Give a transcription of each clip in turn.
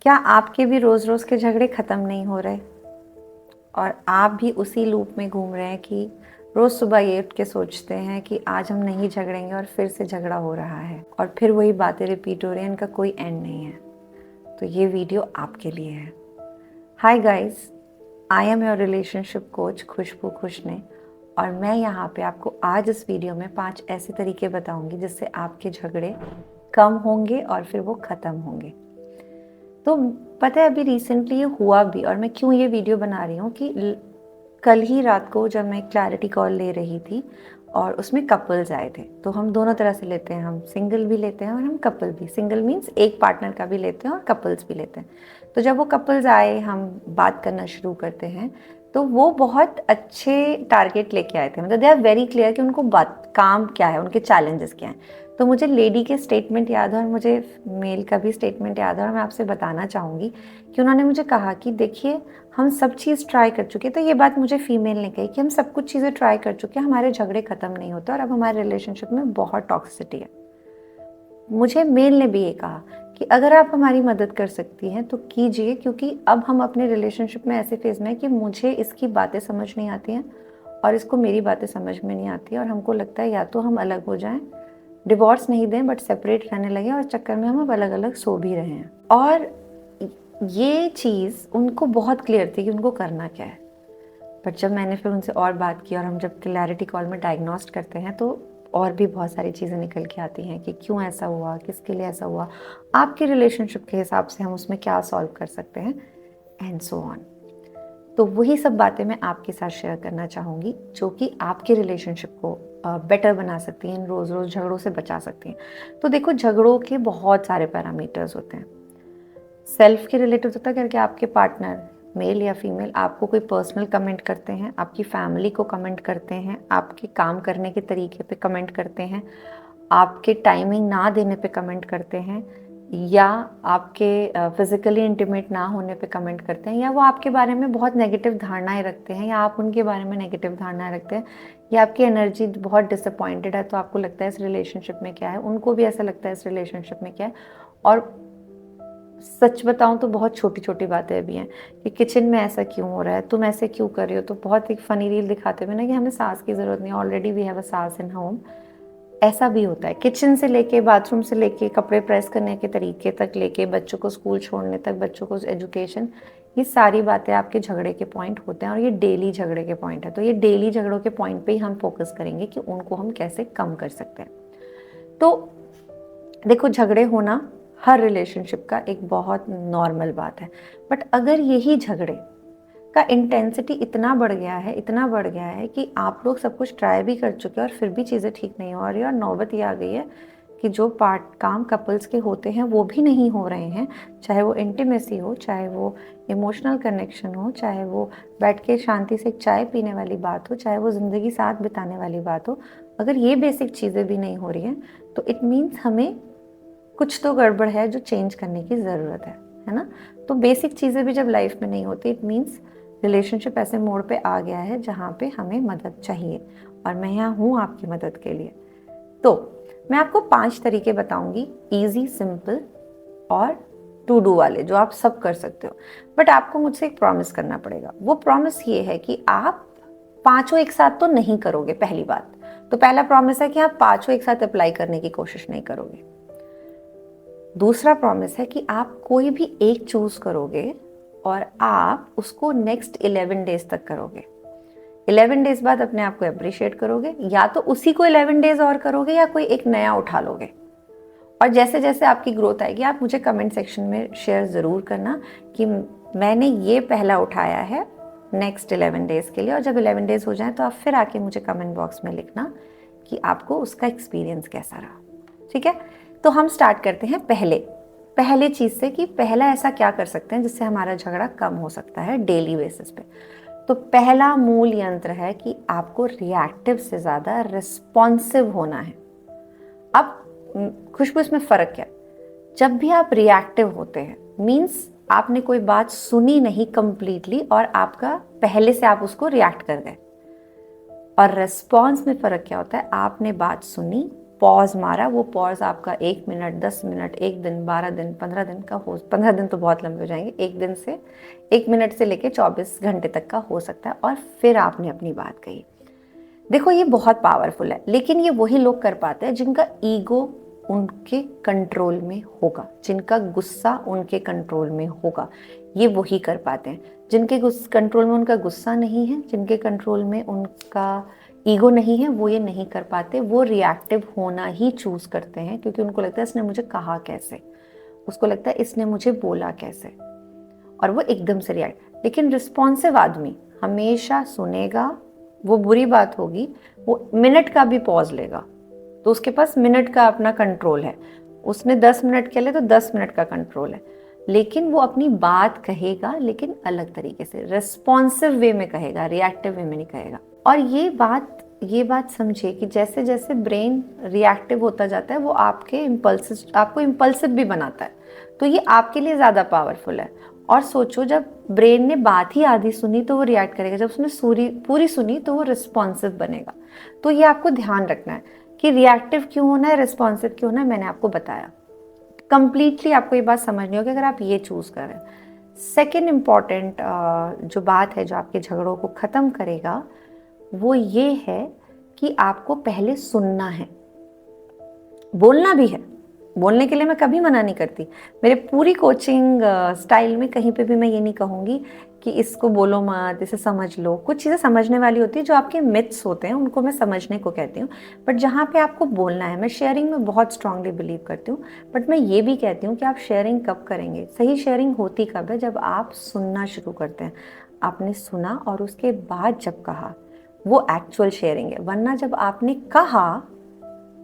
क्या आपके भी रोज़ रोज़ के झगड़े ख़त्म नहीं हो रहे और आप भी उसी लूप में घूम रहे हैं कि रोज़ सुबह ये उठ के सोचते हैं कि आज हम नहीं झगड़ेंगे और फिर से झगड़ा हो रहा है और फिर वही बातें रिपीट हो रही हैं, इनका कोई एंड नहीं है। तो ये वीडियो आपके लिए है। Hi guys, I am your relationship coach Khushboo खुशने और मैं यहाँ पे आपको आज इस वीडियो में 5 ऐसे तरीके बताऊंगी जिससे आपके झगड़े कम होंगे और फिर वो ख़त्म होंगे। तो पता है अभी रिसेंटली ये हुआ भी, और मैं क्यों ये वीडियो बना रही हूँ कि कल ही रात को जब मैं क्लैरिटी कॉल ले रही थी और उसमें कपल्स आए थे, तो हम दोनों तरह से लेते हैं, हम सिंगल भी लेते हैं और हम कपल भी। सिंगल मीन्स एक पार्टनर का भी लेते हैं और कपल्स भी लेते हैं। तो जब वो कपल्स आए, हम बात करना शुरू करते हैं, तो वो बहुत अच्छे टारगेट लेके आए थे। मतलब दे आर वेरी क्लियर कि उनको बात काम क्या है, उनके चैलेंजेस क्या हैं। तो मुझे लेडी के स्टेटमेंट याद है और मुझे मेल का भी स्टेटमेंट याद है और मैं आपसे बताना चाहूँगी कि उन्होंने मुझे कहा कि देखिए, हम सब चीज़ ट्राई कर चुके। तो ये बात मुझे फीमेल ने कही कि हम सब कुछ चीज़ें ट्राई कर चुके हैं, हमारे झगड़े ख़त्म नहीं होते और अब हमारे रिलेशनशिप में बहुत टॉक्सिसिटी है। मुझे मेल ने भी ये कहा कि अगर आप हमारी मदद कर सकती हैं तो कीजिए, क्योंकि अब हम अपने रिलेशनशिप में ऐसे फेज़ में हैं कि मुझे इसकी बातें समझ नहीं आती हैं और इसको मेरी बातें समझ में नहीं आती और हमको लगता है या तो हम अलग हो जाएं, डिवोर्स नहीं दें बट सेपरेट रहने लगे और चक्कर में हम अब अलग अलग सो भी रहे हैं। और ये चीज़ उनको बहुत क्लियर थी कि उनको करना क्या है। बट जब मैंने फिर उनसे और बात की और हम जब क्लैरिटी कॉल में डायग्नोस्ट करते हैं तो और भी बहुत सारी चीज़ें निकल के आती हैं कि क्यों ऐसा हुआ, किसके लिए ऐसा हुआ, आपके रिलेशनशिप के हिसाब से हम उसमें क्या सॉल्व कर सकते हैं, एंड सो ऑन। तो वही सब बातें मैं आपके साथ शेयर करना चाहूँगी जो कि आपके रिलेशनशिप को बेटर बना सकती हैं, इन रोज़ रोज़ झगड़ों से बचा सकती हैं। तो देखो, झगड़ों के बहुत सारे पैरामीटर्स होते हैं। सेल्फ के रिलेटेड होता है करके आपके पार्टनर मेल या फीमेल आपको कोई पर्सनल कमेंट करते हैं, आपकी फैमिली को कमेंट करते हैं, आपके काम करने के तरीके पे कमेंट करते हैं, आपके टाइमिंग ना देने पे कमेंट करते हैं, या आपके फिजिकली इंटीमेट ना होने पे कमेंट करते हैं, या वो आपके बारे में बहुत नेगेटिव धारणाएं रखते हैं या आप उनके बारे में नेगेटिव धारणाएं रखते हैं, या आपकी एनर्जी बहुत डिसअपॉइंटेड है तो आपको लगता है इस रिलेशनशिप में क्या है, उनको भी ऐसा लगता है इस रिलेशनशिप में क्या है। और सच बताऊं तो बहुत छोटी छोटी बातें भी हैं कि किचन में ऐसा क्यों हो रहा है, तुम ऐसे क्यों कर रही हो। तो बहुत एक फ़नी रील दिखाते हुए ना कि हमें सास की ज़रूरत नहीं, ऑलरेडी वी हैव अ सास इन होम। ऐसा भी होता है, किचन से लेके, बाथरूम से लेके, कपड़े प्रेस करने के तरीके तक लेके, बच्चों को स्कूल छोड़ने तक, बच्चों को एजुकेशन, ये सारी बातें आपके झगड़े के पॉइंट होते हैं और ये डेली झगड़े के पॉइंट है। तो ये डेली झगड़ों के पॉइंट पे ही हम फोकस करेंगे कि उनको हम कैसे कम कर सकते हैं। तो देखो, झगड़े होना हर रिलेशनशिप का एक बहुत नॉर्मल बात है। बट अगर यही झगड़े का इंटेंसिटी इतना बढ़ गया है, इतना बढ़ गया है कि आप लोग सब कुछ ट्राई भी कर चुके हैं और फिर भी चीज़ें ठीक नहीं हो रही है और नौबत ये आ गई है कि जो पार्ट काम कपल्स के होते हैं वो भी नहीं हो रहे हैं, चाहे वो इंटीमेसी हो, चाहे वो इमोशनल कनेक्शन हो, चाहे वो बैठ के शांति से चाय पीने वाली बात हो, चाहे वो ज़िंदगी साथ बिताने वाली बात हो, अगर ये बेसिक चीज़ें भी नहीं हो रही हैं तो इट मीन्स हमें कुछ तो गड़बड़ है जो चेंज करने की ज़रूरत है ना। तो बेसिक चीज़ें भी जब लाइफ में नहीं होती, इट मीन्स रिलेशनशिप ऐसे मोड़ पे आ गया है जहाँ पे हमें मदद चाहिए और मैं यहाँ हूँ आपकी मदद के लिए। तो मैं आपको 5 तरीके बताऊंगी, इजी, सिंपल और टू डू वाले, जो आप सब कर सकते हो। बट आपको मुझसे एक प्रॉमिस करना पड़ेगा। वो प्रॉमिस ये है कि आप पांचों एक साथ तो नहीं करोगे, पहली बात। तो पहला प्रॉमिस है कि आप पांचों एक साथ अप्लाई करने की कोशिश नहीं करोगे। दूसरा प्रॉमिस है कि आप कोई भी एक चूज करोगे और आप उसको नेक्स्ट 11 डेज तक करोगे। 11 डेज बाद अपने आप को अप्रिशिएट करोगे, या तो उसी को 11 डेज और करोगे या कोई एक नया उठा लोगे। और जैसे जैसे आपकी ग्रोथ आएगी आप मुझे कमेंट सेक्शन में शेयर ज़रूर करना कि मैंने ये पहला उठाया है नेक्स्ट 11 डेज के लिए। और जब 11 डेज हो जाए तो आप फिर आके मुझे कमेंट बॉक्स में लिखना कि आपको उसका एक्सपीरियंस कैसा रहा। ठीक है, तो हम स्टार्ट करते हैं पहले चीज़ से कि पहला ऐसा क्या कर सकते हैं जिससे हमारा झगड़ा कम हो सकता है डेली बेसिस पे। तो पहला मूल यंत्र है कि आपको रिएक्टिव से ज़्यादा रिस्पॉन्सिव होना है। अब खुशबू, इसमें फ़र्क क्या है? जब भी आप रिएक्टिव होते हैं मीन्स आपने कोई बात सुनी नहीं कंप्लीटली और आपका पहले से आप उसको रिएक्ट कर गए। और रिस्पॉन्स में फ़र्क क्या होता है? आपने बात सुनी, पॉज मारा, वो पॉज आपका 1 मिनट, 10 मिनट, 1 दिन, 12 दिन, 15 दिन का हो, 15 दिन तो बहुत लंबे हो जाएंगे, 1 दिन से 1 मिनट से लेके 24 घंटे तक का हो सकता है, और फिर आपने अपनी बात कही। देखो ये बहुत पावरफुल है, लेकिन ये वही लोग कर पाते हैं जिनका ईगो उनके कंट्रोल में होगा, जिनका गुस्सा उनके कंट्रोल में होगा, ये वही कर पाते हैं। जिनके कंट्रोल में उनका गुस्सा नहीं है, जिनके कंट्रोल में उनका ईगो नहीं है, वो ये नहीं कर पाते। वो रिएक्टिव होना ही चूज करते हैं, क्योंकि उनको लगता है इसने मुझे कहा कैसे, उसको लगता है इसने मुझे बोला कैसे, और वो एकदम से रिएक्ट। लेकिन रिस्पॉन्सिव आदमी हमेशा सुनेगा, वो बुरी बात होगी, वो मिनट का भी पॉज लेगा, तो उसके पास मिनट का अपना कंट्रोल है। उसने 10 मिनट के लिए तो 10 मिनट का कंट्रोल है, लेकिन वो अपनी बात कहेगा, लेकिन अलग तरीके से, रिस्पॉन्सिव वे में कहेगा, रिएक्टिव वे में नहीं कहेगा। और ये बात समझिए कि जैसे जैसे ब्रेन रिएक्टिव होता जाता है, वो आपको इम्पल्सिव भी बनाता है, तो ये आपके लिए ज़्यादा पावरफुल है। और सोचो, जब ब्रेन ने बात ही आधी सुनी तो वो रिएक्ट करेगा, जब उसने पूरी सुनी तो वो रिस्पॉन्सिव बनेगा। तो ये आपको ध्यान रखना है कि रिएक्टिव क्यों होना है, रिस्पॉन्सिव क्यों होना है, मैंने आपको बताया। कंप्लीटली आपको ये बात समझनी होगी अगर आप ये चूज करें। सेकेंड इम्पॉर्टेंट जो बात है जो आपके झगड़ों को ख़त्म करेगा, वो ये है कि आपको पहले सुनना है। बोलना भी है, बोलने के लिए मैं कभी मना नहीं करती। मेरे पूरी कोचिंग स्टाइल में कहीं पे भी मैं ये नहीं कहूँगी कि इसको बोलो मत, इसे समझ लो। कुछ चीज़ें समझने वाली होती है, जो आपके मिथ्स होते हैं उनको मैं समझने को कहती हूँ, बट जहाँ पे आपको बोलना है, मैं शेयरिंग में बहुत स्ट्रांगली बिलीव करती हूँ। बट मैं ये भी कहती हूँ कि आप शेयरिंग कब करेंगे, सही शेयरिंग होती कब है, जब आप सुनना शुरू करते हैं। आपने सुना और उसके बाद जब कहा, वो एक्चुअल शेयरिंग है। वरना जब आपने कहा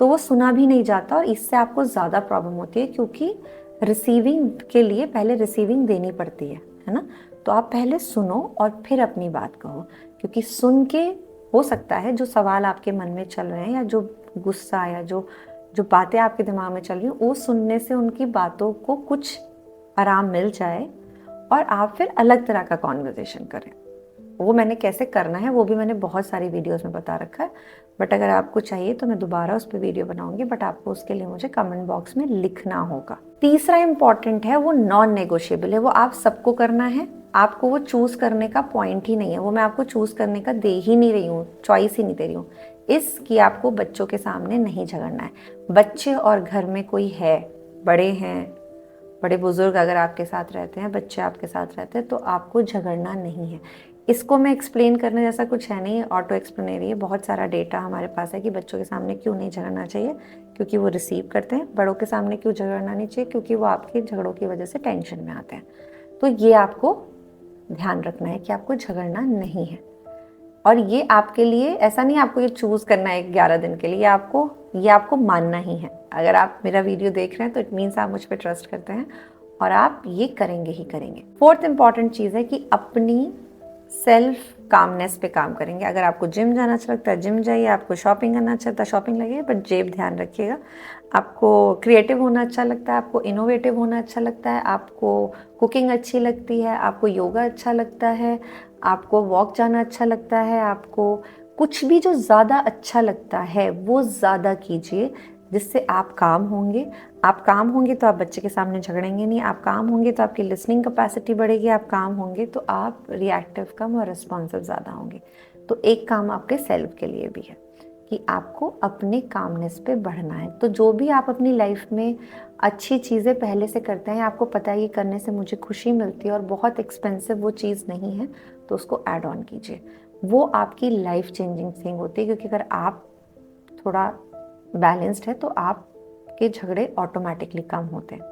तो वो सुना भी नहीं जाता, और इससे आपको ज़्यादा प्रॉब्लम होती है, क्योंकि रिसीविंग के लिए पहले रिसीविंग देनी पड़ती है ना। तो आप पहले सुनो और फिर अपनी बात कहो, क्योंकि सुन के हो सकता है जो सवाल आपके मन में चल रहे हैं, या जो गुस्सा या जो बातें आपके दिमाग में चल रही हैं, वो सुनने से उनकी बातों को कुछ आराम मिल जाए, और आप फिर अलग तरह का कॉन्वर्सेशन करें। वो मैंने कैसे करना है वो भी मैंने बहुत सारी वीडियोस में बता रखा है, बट अगर आपको चाहिए तो मैं दोबारा उस पर वीडियो बनाऊंगी, बट आपको उसके लिए मुझे कमेंट बॉक्स में लिखना होगा। तीसरा इंपॉर्टेंट है, वो नॉन नेगोशिएबल है, वो आप सबको करना है, आपको वो चूज करने का पॉइंट ही नहीं है, वो मैं आपको चूज करने का दे ही नहीं रही हूँ, चॉइस ही नहीं दे रही हूँ। इसकी आपको बच्चों के सामने नहीं झगड़ना है। बच्चे और घर में कोई है, बड़े हैं, बड़े बुजुर्ग अगर आपके साथ रहते हैं, बच्चे आपके साथ रहते हैं, तो आपको झगड़ना नहीं है। इसको मैं एक्सप्लेन करने जैसा कुछ है नहीं, ऑटो एक्सप्लेनरी है। बहुत सारा डेटा हमारे पास है कि बच्चों के सामने क्यों नहीं झगड़ना चाहिए, क्योंकि वो रिसीव करते हैं। बड़ों के सामने क्यों झगड़ना नहीं चाहिए, क्योंकि वो आपके झगड़ों की वजह से टेंशन में आते हैं। तो ये आपको ध्यान रखना है कि आपको झगड़ना नहीं है। और ये आपके लिए ऐसा नहीं, आपको ये चूज करना है 11 दिन के लिए, ये आपको मानना ही है। अगर आप मेरा वीडियो देख रहे हैं तो इट मीन्स आप मुझ पर ट्रस्ट करते हैं, और आप ये करेंगे ही करेंगे। फोर्थ इंपॉर्टेंट चीज़ है कि अपनी सेल्फ कामनेस पे काम करेंगे। अगर आपको जिम जाना अच्छा लगता है जिम जाइए, आपको शॉपिंग करना अच्छा लगता है शॉपिंग लगिए, बट जेब ध्यान रखिएगा। आपको क्रिएटिव होना अच्छा लगता है, आपको इनोवेटिव होना अच्छा लगता है, आपको कुकिंग अच्छी लगती है, आपको योगा अच्छा लगता है, आपको वॉक जाना अच्छा लगता है, आपको कुछ भी जो ज़्यादा अच्छा लगता है वो ज़्यादा कीजिए, जिससे आप काम होंगे। आप काम होंगे तो आप बच्चे के सामने झगड़ेंगे नहीं, आप काम होंगे तो आपकी लिसनिंग कैपेसिटी बढ़ेगी, आप काम होंगे तो आप रिएक्टिव कम और रिस्पॉन्सिव ज़्यादा होंगे। तो एक काम आपके सेल्फ के लिए भी है कि आपको अपने कामनेस पे बढ़ना है। तो जो भी आप अपनी लाइफ में अच्छी चीज़ें पहले से करते हैं, आपको पता है ये करने से मुझे खुशी मिलती है और बहुत एक्सपेंसिव वो चीज़ नहीं है, तो उसको ऐड ऑन कीजिए। वो आपकी लाइफ चेंजिंग थिंग होती है, क्योंकि अगर आप थोड़ा बैलेंस्ड है तो आपके झगड़े ऑटोमेटिकली कम होते हैं।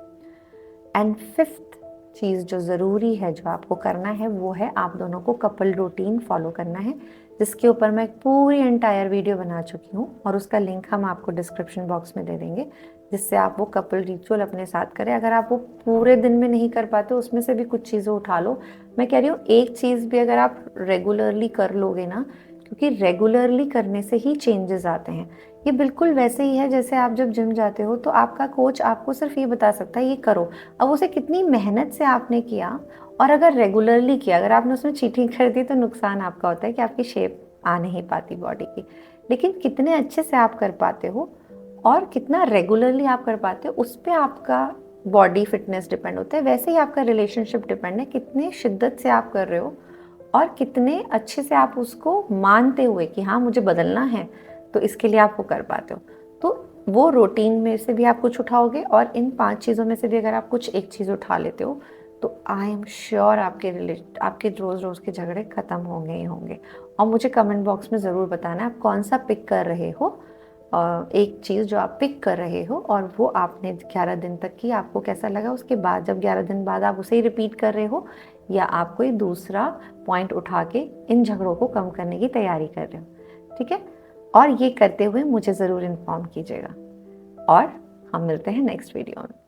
एंड फिफ्थ चीज़ जो ज़रूरी है जो आपको करना है, वो है आप दोनों को कपल रूटीन फॉलो करना है, जिसके ऊपर मैं एक पूरी एंटायर वीडियो बना चुकी हूँ, और उसका लिंक हम आपको डिस्क्रिप्शन बॉक्स में दे देंगे, जिससे आप वो कपल रिचुअल अपने साथ करें। अगर आप वो पूरे दिन में नहीं कर पाते, उसमें से भी कुछ चीज़ें उठा लो। मैं कह रही हूँ एक चीज़ भी अगर आप रेगुलरली कर लोगे ना, क्योंकि रेगुलरली करने से ही चेंजेस आते हैं। ये बिल्कुल वैसे ही है जैसे आप जब जिम जाते हो तो आपका कोच आपको सिर्फ ये बता सकता है ये करो। अब उसे कितनी मेहनत से आपने किया, और अगर रेगुलरली किया, अगर आपने उसमें चीटिंग कर दी तो नुकसान आपका होता है कि आपकी शेप आ नहीं पाती बॉडी की। लेकिन कितने अच्छे से आप कर पाते हो, और कितना रेगुलरली आप कर पाते हो उस पर आपका बॉडी फिटनेस डिपेंड होता है। वैसे ही आपका रिलेशनशिप डिपेंड है, कितने शिद्दत से आप कर रहे हो और कितने अच्छे से आप उसको मानते हुए कि हाँ मुझे बदलना है, तो इसके लिए आप वो कर पाते हो। तो वो रूटीन में से भी आप कुछ उठाओगे और इन 5 चीज़ों में से भी अगर आप कुछ एक चीज़ उठा लेते हो तो आई एम श्योर आपके रोज़ रोज़ के झगड़े ख़त्म होंगे ही होंगे। और मुझे कमेंट बॉक्स में ज़रूर बताना आप कौन सा पिक कर रहे हो, एक चीज़ जो आप पिक कर रहे हो और वो आपने 11 दिन तक की, आपको कैसा लगा। उसके बाद जब 11 दिन बाद आप उसे ही रिपीट कर रहे हो या आप कोई दूसरा पॉइंट उठा के इन झगड़ों को कम करने की तैयारी कर रहे हो, ठीक है। और ये करते हुए मुझे ज़रूर इन्फॉर्म कीजिएगा और हम मिलते हैं नेक्स्ट वीडियो में।